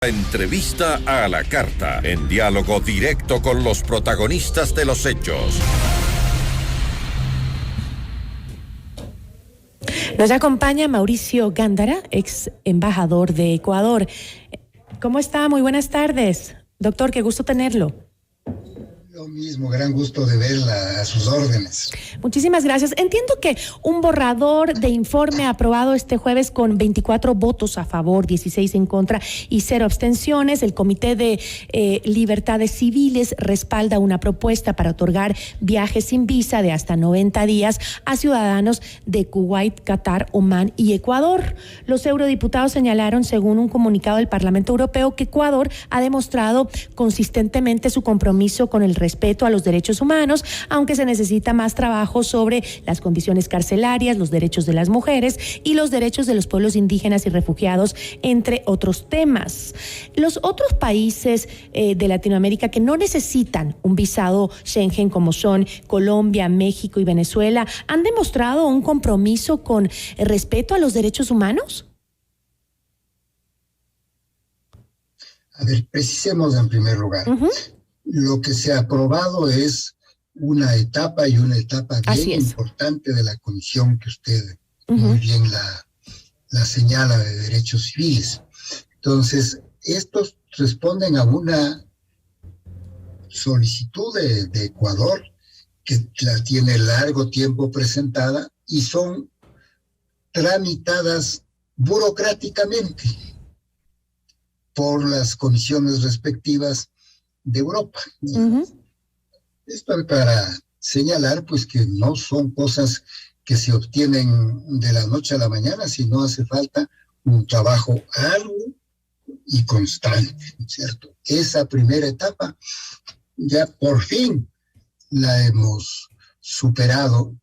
Entrevista a la carta, en diálogo directo con los protagonistas de los hechos. Nos acompaña Mauricio Gándara, ex embajador de Ecuador. ¿Cómo está? Muy buenas tardes. Doctor, qué gusto tenerlo. Lo mismo, gran gusto de verla, a sus órdenes. Muchísimas gracias. Entiendo que un borrador de informe aprobado este jueves con 24 votos a favor, 16 en contra y 0 abstenciones. El Comité de Libertades Civiles respalda una propuesta para otorgar viajes sin visa de hasta 90 días a ciudadanos de Kuwait, Qatar, Omán y Ecuador. Los eurodiputados señalaron, según un comunicado del Parlamento Europeo, que Ecuador ha demostrado consistentemente su compromiso con el respeto a los derechos humanos, aunque se necesita más trabajo sobre las condiciones carcelarias, los derechos de las mujeres y los derechos de los pueblos indígenas y refugiados, entre otros temas. Los otros países de Latinoamérica que no necesitan un visado Schengen, como son Colombia, México y Venezuela, ¿han demostrado un compromiso con el respeto a los derechos humanos? A ver, precisemos en primer lugar. Lo que se ha aprobado es una etapa bien importante de la comisión que usted muy bien la señala, de derechos civiles. Entonces, estos responden a una solicitud de Ecuador que la tiene largo tiempo presentada y son tramitadas burocráticamente por las comisiones respectivas de Europa. Esto para señalar pues que no son cosas que se obtienen de la noche a la mañana, sino hace falta un trabajo arduo y constante, ¿cierto? Esa primera etapa ya por fin la hemos superado,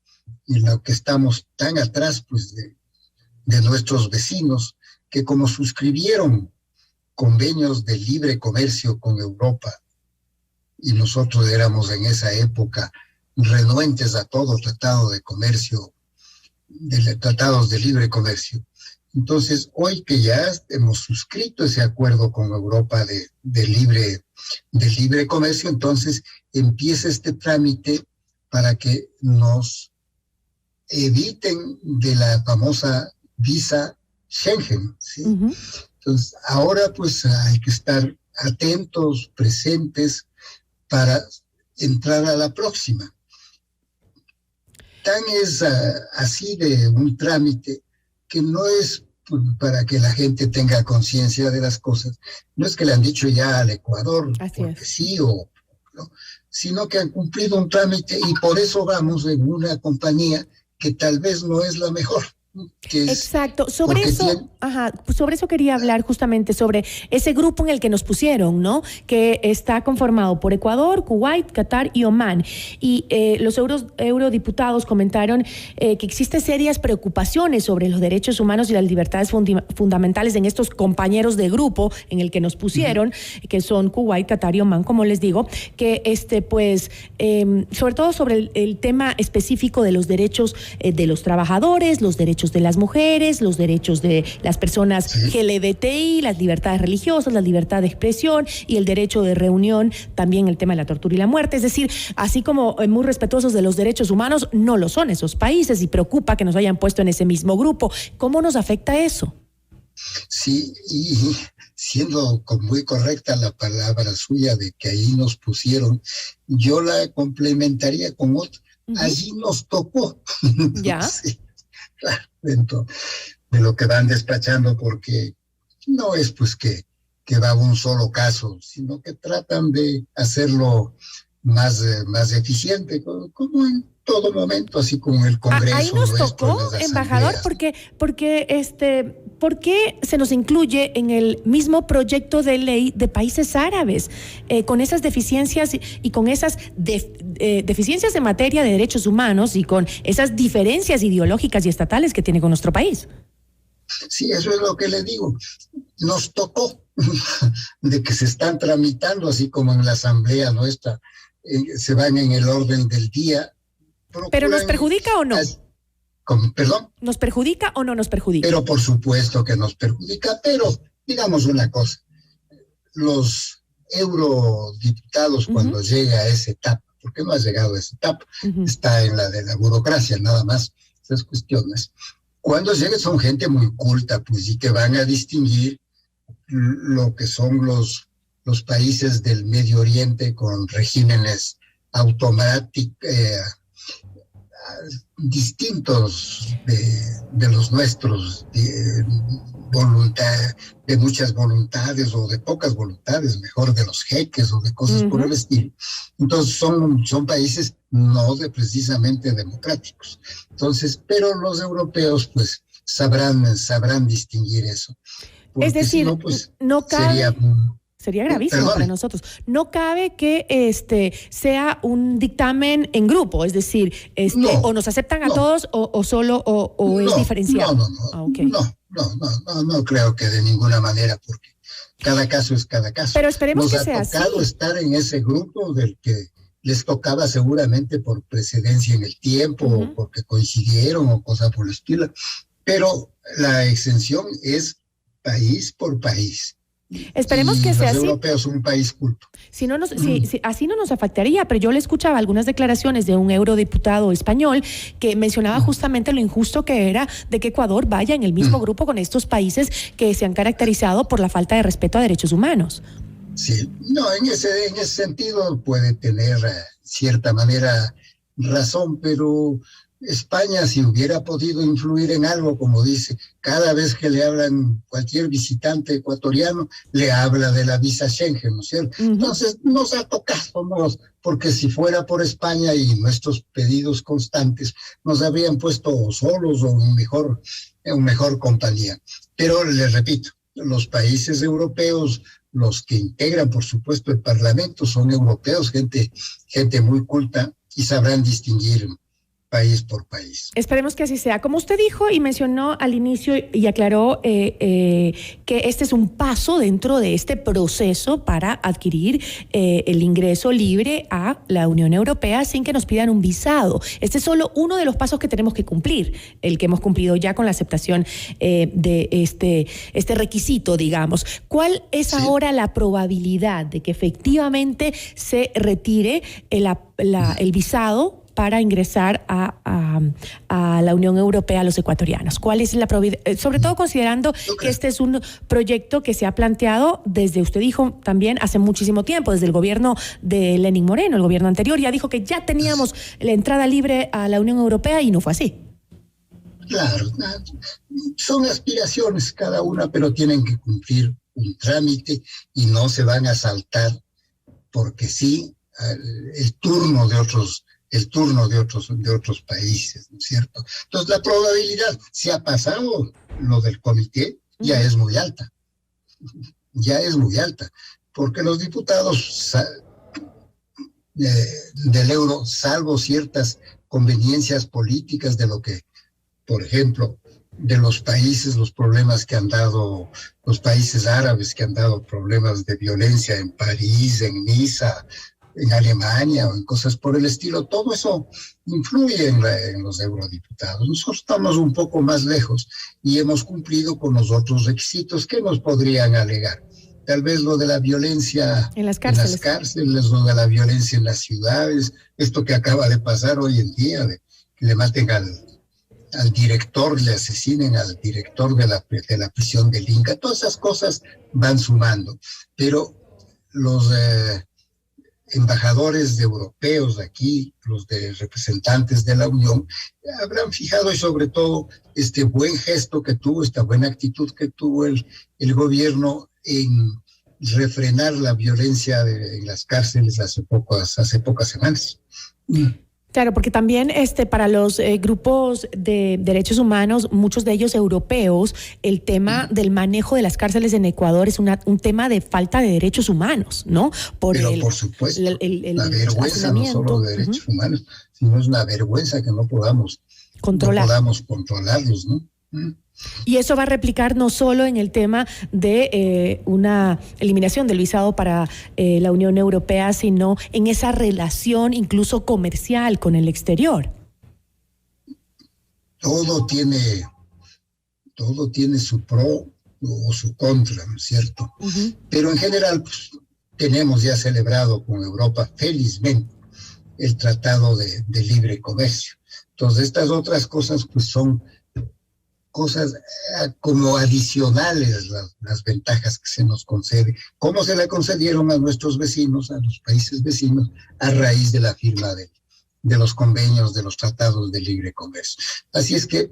en lo que estamos tan atrás pues de nuestros vecinos, que como suscribieron convenios de libre comercio con Europa, y nosotros éramos en esa época renuentes a todo tratado de comercio, tratados de libre comercio. Entonces, hoy que ya hemos suscrito ese acuerdo con Europa de libre comercio, entonces empieza este trámite para que nos eviten de la famosa visa Schengen, ¿sí? Entonces, ahora pues hay que estar atentos, presentes, para entrar a la próxima. Tan es así de un trámite que no es para que la gente tenga conciencia de las cosas. No es que le han dicho ya al Ecuador porque sí o no, sino que han cumplido un trámite y por eso vamos en una compañía que tal vez no es la mejor. Exacto, sobre eso quería hablar, justamente sobre ese grupo en el que nos pusieron, ¿no? Que está conformado por Ecuador, Kuwait, Qatar y Omán. Y los eurodiputados comentaron que existen serias preocupaciones sobre los derechos humanos y las libertades fundamentales en estos compañeros de grupo en el que nos pusieron, que son Kuwait, Qatar y Omán, como les digo, que sobre todo sobre el tema específico de los derechos de los trabajadores, los derechos de las mujeres, los derechos de las personas LGBTI, las libertades religiosas, la libertad de expresión y el derecho de reunión, también el tema de la tortura y la muerte. Es decir, así como muy respetuosos de los derechos humanos, no lo son esos países, y preocupa que nos hayan puesto en ese mismo grupo. ¿Cómo nos afecta eso? Sí, y siendo muy correcta la palabra suya de que ahí nos pusieron, yo la complementaría con otra. Allí nos tocó. ¿Ya? Sí. Claro, dentro de lo que van despachando, porque no es pues que va un solo caso, sino que tratan de hacerlo más eficiente, como en todo momento, así como el Congreso. Ahí nos tocó, embajador, porque ¿por qué se nos incluye en el mismo proyecto de ley de países árabes con esas deficiencias y con esas deficiencias en materia de derechos humanos y con esas diferencias ideológicas y estatales que tiene con nuestro país? Sí, eso es lo que le digo. Nos tocó de que se están tramitando, así como en la asamblea nuestra, se van en el orden del día. ¿Pero nos perjudica o no? ¿Perdón? ¿Nos perjudica o no nos perjudica? Pero por supuesto que nos perjudica, pero digamos una cosa, los eurodiputados, cuando llega a esa etapa, porque no ha llegado a esa etapa, está en la de la burocracia, nada más, esas cuestiones. Cuando lleguen son gente muy culta, pues, y que van a distinguir lo que son los países del Medio Oriente con regímenes automáticos, distintos de los nuestros, de muchas voluntades o de pocas voluntades, mejor de los jeques o de cosas por el estilo. Entonces son países no precisamente democráticos. Entonces, pero los europeos pues sabrán distinguir eso. Es decir, si no, pues, no cabe... Sería gravísimo Perdón. para nosotros. No cabe que sea un dictamen en grupo, es decir, No, o nos aceptan a todos o solo o es diferenciado. No. Ah, okay. No creo que de ninguna manera, porque cada caso es cada caso. Pero esperemos que sea así. Nos ha tocado así. estar en ese grupo del que les tocaba seguramente por precedencia en el tiempo, o porque coincidieron o cosas por el estilo, pero la exención es país por país. Esperemos que sea así. Los europeos son un país culto. Si así no nos afectaría, pero yo le escuchaba algunas declaraciones de un eurodiputado español que mencionaba justamente lo injusto que era de que Ecuador vaya en el mismo grupo con estos países que se han caracterizado por la falta de respeto a derechos humanos. Sí, no, en ese sentido puede tener cierta manera razón, pero España, si hubiera podido influir en algo, como dice, cada vez que le hablan cualquier visitante ecuatoriano, le habla de la visa Schengen, ¿no es cierto? Entonces, nos ha tocado, porque si fuera por España y nuestros pedidos constantes, nos habrían puesto solos o en mejor compañía. Pero les repito, los países europeos, los que integran, por supuesto, el Parlamento, son europeos, gente muy culta y sabrán distinguir país por país. Esperemos que así sea. Como usted dijo y mencionó al inicio y aclaró que este es un paso dentro de este proceso para adquirir el ingreso libre a la Unión Europea sin que nos pidan un visado. Este es solo uno de los pasos que tenemos que cumplir, el que hemos cumplido ya con la aceptación de este requisito, digamos. ¿Cuál es ahora la probabilidad de que efectivamente se retire el visado para ingresar a la Unión Europea a los ecuatorianos? ¿Cuál es la probabilidad? Sobre todo considerando que este es un proyecto que se ha planteado desde, usted dijo también, hace muchísimo tiempo, desde el gobierno de Lenín Moreno, el gobierno anterior, ya dijo que ya teníamos la entrada libre a la Unión Europea y no fue así. Claro, son aspiraciones cada una, pero tienen que cumplir un trámite y no se van a saltar porque sí el turno de otros países, ¿no es cierto? Entonces la probabilidad, si ha pasado lo del comité, ya es muy alta, porque los diputados del euro, salvo ciertas conveniencias políticas de lo que, por ejemplo, de los problemas que han dado los países árabes, que han dado problemas de violencia en París, en Niza, en Alemania o en cosas por el estilo, todo eso influye en los eurodiputados. Nosotros estamos un poco más lejos y hemos cumplido con los otros requisitos que nos podrían alegar. Tal vez lo de la violencia en las cárceles, lo de la violencia en las ciudades, esto que acaba de pasar hoy en día, de que le maten al director, le asesinen al director de la prisión del Inca, todas esas cosas van sumando, pero los embajadores europeos aquí, los de representantes de la Unión, habrán fijado y sobre todo este buen gesto que tuvo, esta buena actitud que tuvo el gobierno en refrenar la violencia en las cárceles hace pocas semanas. Claro, porque también para los grupos de derechos humanos, muchos de ellos europeos, el tema del manejo de las cárceles en Ecuador es un tema de falta de derechos humanos, ¿no? Por supuesto, la vergüenza no solo de derechos humanos, sino es una vergüenza que no podamos controlarlos, ¿no? Y eso va a replicar no solo en el tema de una eliminación del visado para la Unión Europea, sino en esa relación incluso comercial con el exterior. Todo tiene su pro o su contra, ¿no es cierto? Pero en general, pues, tenemos ya celebrado con Europa, felizmente, el Tratado de Libre Comercio. Entonces, estas otras cosas, pues son cosas como adicionales, las ventajas que se nos concede, como se le concedieron a nuestros vecinos, a los países vecinos, a raíz de la firma de los convenios, de los tratados de libre comercio. Así es que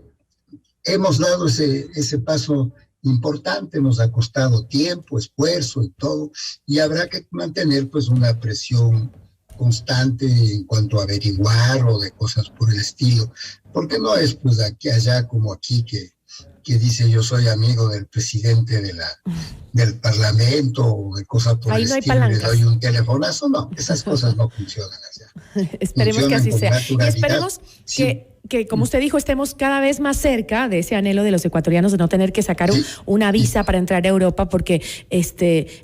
hemos dado ese paso importante, nos ha costado tiempo, esfuerzo y todo, y habrá que mantener pues una presión constante en cuanto a averiguar o de cosas por el estilo, porque no es pues de aquí allá como aquí que dice yo soy amigo del presidente del parlamento o de cosas por ahí el no hay estilo, palancas. le doy un telefonazo, no, esas cosas no funcionan allá. Esperemos Funcionan que así con sea. Y naturalidad. esperemos Sí. que, como usted dijo, estemos cada vez más cerca de ese anhelo de los ecuatorianos de no tener que sacar una visa para entrar a Europa, porque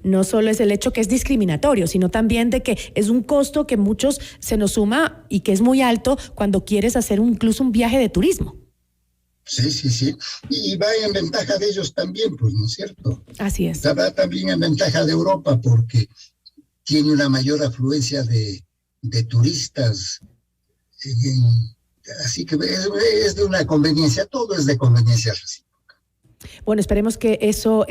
no solo es el hecho que es discriminatorio, sino también de que es un costo que muchos se nos suma y que es muy alto cuando quieres hacer incluso un viaje de turismo. Sí. Y va en ventaja de ellos también, pues, ¿no es cierto? Así es. Va también en ventaja de Europa porque tiene una mayor afluencia de turistas. Así que es de una conveniencia, todo es de conveniencia recíproca. Bueno, esperemos que eso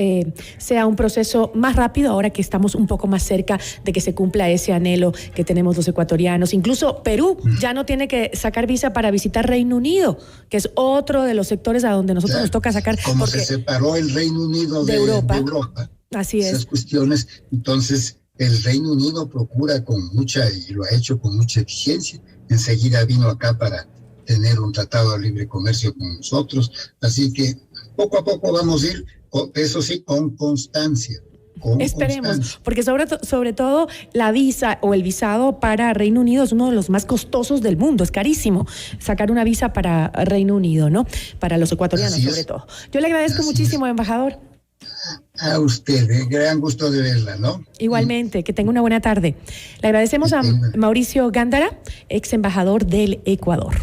sea un proceso más rápido ahora que estamos un poco más cerca de que se cumpla ese anhelo que tenemos los ecuatorianos. Incluso Perú ya no tiene que sacar visa para visitar Reino Unido, que es otro de los sectores a donde nosotros nos toca sacar. Como se separó el Reino Unido de Europa. Así es. Esas cuestiones, entonces el Reino Unido procura con mucha, y lo ha hecho con mucha eficiencia, enseguida vino acá para tener un tratado de libre comercio con nosotros, así que poco a poco vamos a ir, eso sí, con constancia. Esperemos, porque sobre todo la visa o el visado para Reino Unido es uno de los más costosos del mundo, es carísimo sacar una visa para Reino Unido, ¿no? Para los ecuatorianos sobre todo. Yo le agradezco muchísimo, embajador. A usted, gran gusto de verla, ¿no? Igualmente, que tenga una buena tarde. Le agradecemos a Mauricio Gándara, ex embajador del Ecuador.